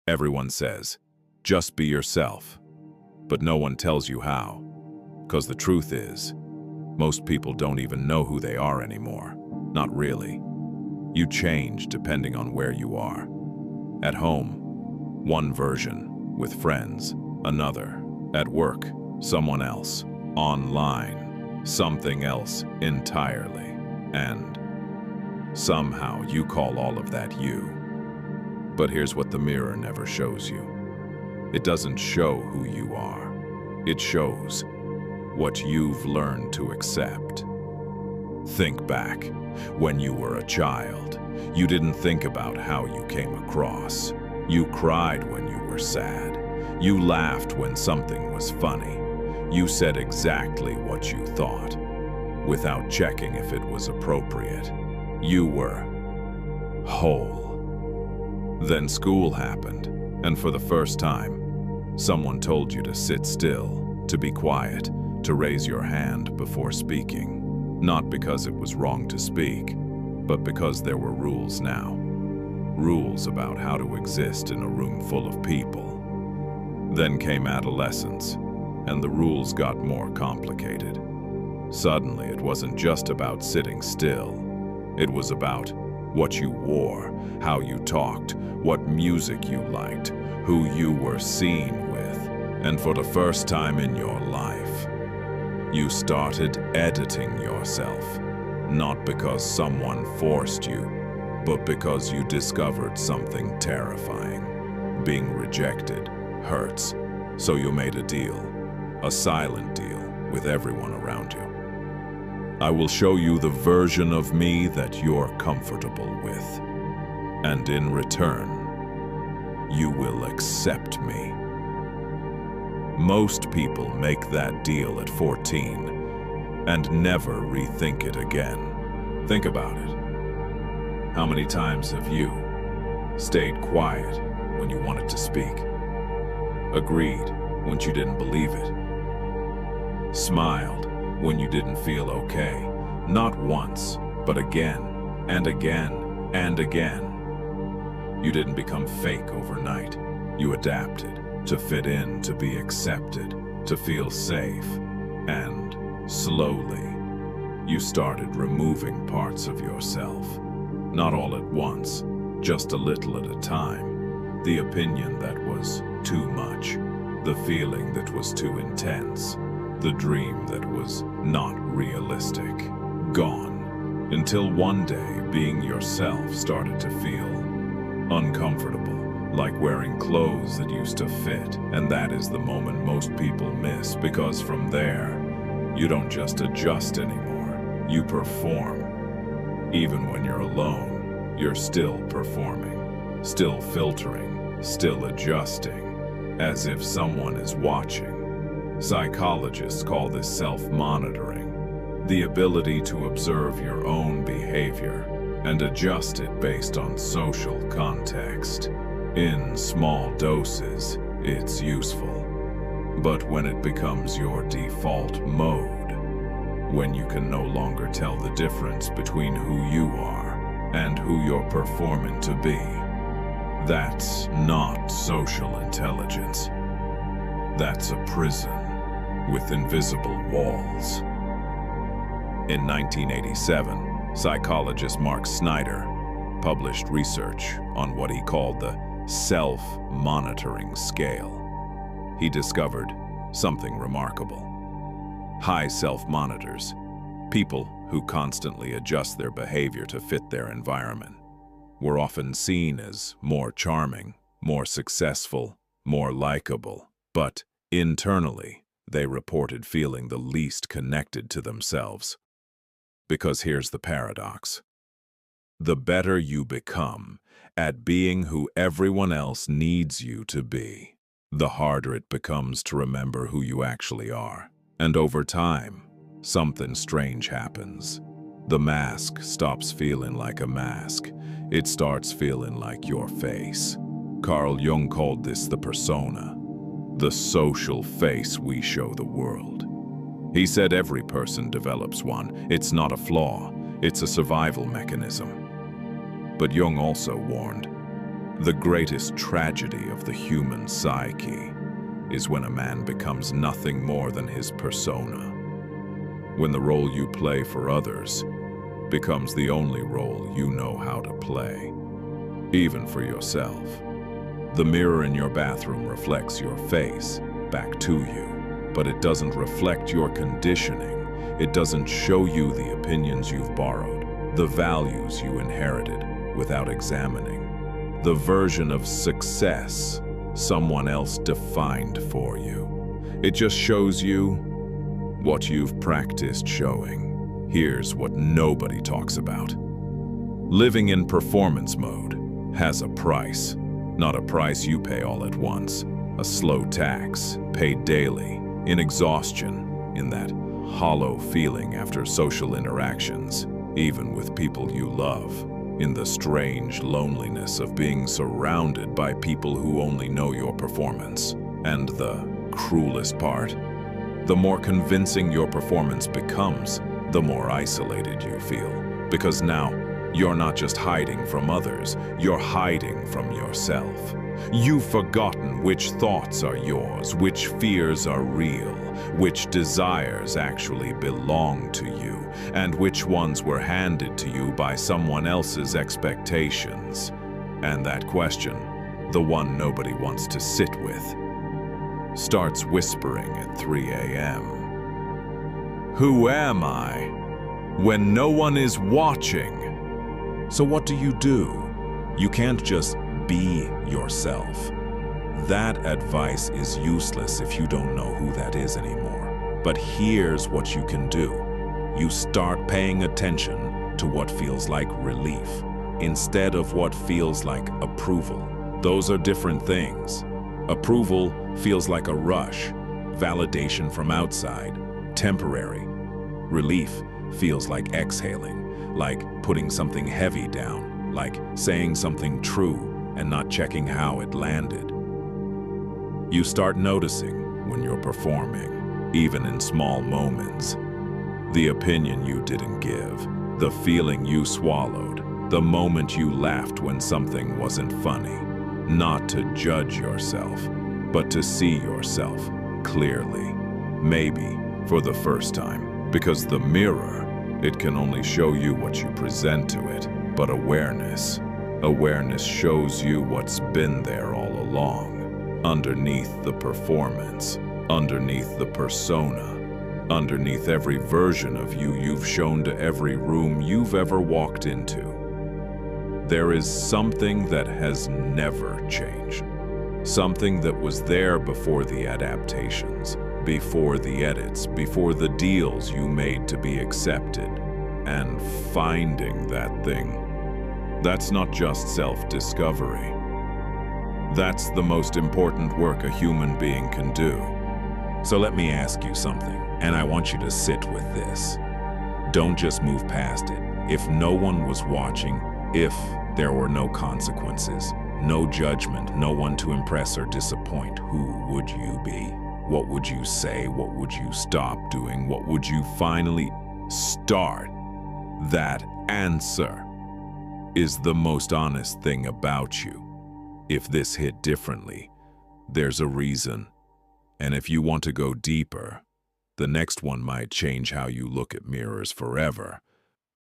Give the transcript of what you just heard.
Everyone says, just be yourself. But no one tells you how. Because the truth is, most people don't even know who they are anymore. Not really. You change depending on where you are. At home, one version. With friends, another. At work, someone else. Online, something else entirely. And somehow you call all of that you. But here's what the mirror never shows you. It doesn't show who you are. It shows what you've learned to accept. Think back. When you were a child, you didn't think about how you came across. You cried when you were sad. You laughed when something was funny. You said exactly what you thought, without checking if it was appropriate. You were whole. Then school happened, and for the first time, someone told you to sit still, to be quiet, to raise your hand before speaking. Not because it was wrong to speak, but because there were rules now. Rules about how to exist in a room full of people. Then came adolescence, and the rules got more complicated. Suddenly, it wasn't just about sitting still. It was about what you wore, how you talked, what music you liked, who you were seen with. And for the first time in your life, you started editing yourself. Not because someone forced you, but because you discovered something terrifying. Being rejected hurts, so you made a deal, a silent deal, with everyone around you. I will show you the version of me that you're comfortable with, and in return, you will accept me. Most people make that deal at 14 and never rethink it again. Think about it. How many times have you stayed quiet when you wanted to speak? Agreed when you didn't believe it? Smiled when you didn't feel okay? Not once, but again and again and again. You didn't become fake overnight. You adapted to fit in, to be accepted, to feel safe. And slowly, you started removing parts of yourself. Not all at once, just a little at a time. The opinion that was too much, the feeling that was too intense, the dream that was not realistic. Gone. Until one day, being yourself started to feel uncomfortable, like wearing clothes that used to fit. And that is the moment most people miss, because from there, you don't just adjust anymore, you perform. Even when you're alone, you're still performing, still filtering, still adjusting, as if someone is watching. Psychologists call this self-monitoring, the ability to observe your own behavior and adjust it based on social context. In small doses, it's useful. But when it becomes your default mode, when you can no longer tell the difference between who you are and who you're performing to be, that's not social intelligence. That's a prison with invisible walls. In 1987, psychologist Mark Snyder published research on what he called the self-monitoring scale. He discovered something remarkable. High self-monitors, people who constantly adjust their behavior to fit their environment, were often seen as more charming, more successful, more likable, but internally, they reported feeling the least connected to themselves. Because here's the paradox. The better you become at being who everyone else needs you to be, the harder it becomes to remember who you actually are. And over time, something strange happens. The mask stops feeling like a mask. It starts feeling like your face. Carl Jung called this the persona, the social face we show the world. He said every person develops one. It's not a flaw, it's a survival mechanism. But Jung also warned, The greatest tragedy of the human psyche is when a man becomes nothing more than his persona. When the role you play for others becomes the only role you know how to play, even for yourself. The mirror in your bathroom reflects your face back to you, but it doesn't reflect your conditioning. It doesn't show you the opinions you've borrowed, the values you inherited without examining, the version of success someone else defined for you. It just shows you what you've practiced showing. Here's what nobody talks about. Living in performance mode has a price, not a price you pay all at once. A slow tax, paid daily, in exhaustion, in that hollow feeling after social interactions, even with people you love, in the strange loneliness of being surrounded by people who only know your performance. And the cruelest part, the more convincing your performance becomes, the more isolated you feel. Because now, you're not just hiding from others, you're hiding from yourself. You've forgotten which thoughts are yours, which fears are real, which desires actually belong to you, and which ones were handed to you by someone else's expectations. And that question, the one nobody wants to sit with, starts whispering at 3 a.m. Who am I when no one is watching? So what do? You can't just be yourself. That advice is useless if you don't know who that is anymore. But here's what you can do. You start paying attention to what feels like relief instead of what feels like approval. Those are different things. Approval feels like a rush, validation from outside, temporary. Relief feels like exhaling, like putting something heavy down, like saying something true and not checking how it landed. You start noticing when you're performing, even in small moments, the opinion you didn't give, the feeling you swallowed, the moment you laughed when something wasn't funny. Not to judge yourself, but to see yourself clearly, maybe for the first time. Because the mirror, it can only show you what you present to it, but awareness shows you what's been there all along, underneath the performance, underneath the persona, underneath every version of you you've shown to every room you've ever walked into. There is something that has never changed, something that was there before the adaptations, before the edits, before the deals you made to be accepted. And finding that thing, that's not just self-discovery. That's the most important work a human being can do. So let me ask you something, and I want you to sit with this. Don't just move past it. If no one was watching, if there were no consequences, no judgment, no one to impress or disappoint, who would you be? What would you say? What would you stop doing? What would you finally start? That answer is the most honest thing about you. If this hit differently, there's a reason. And if you want to go deeper, the next one might change how you look at mirrors forever.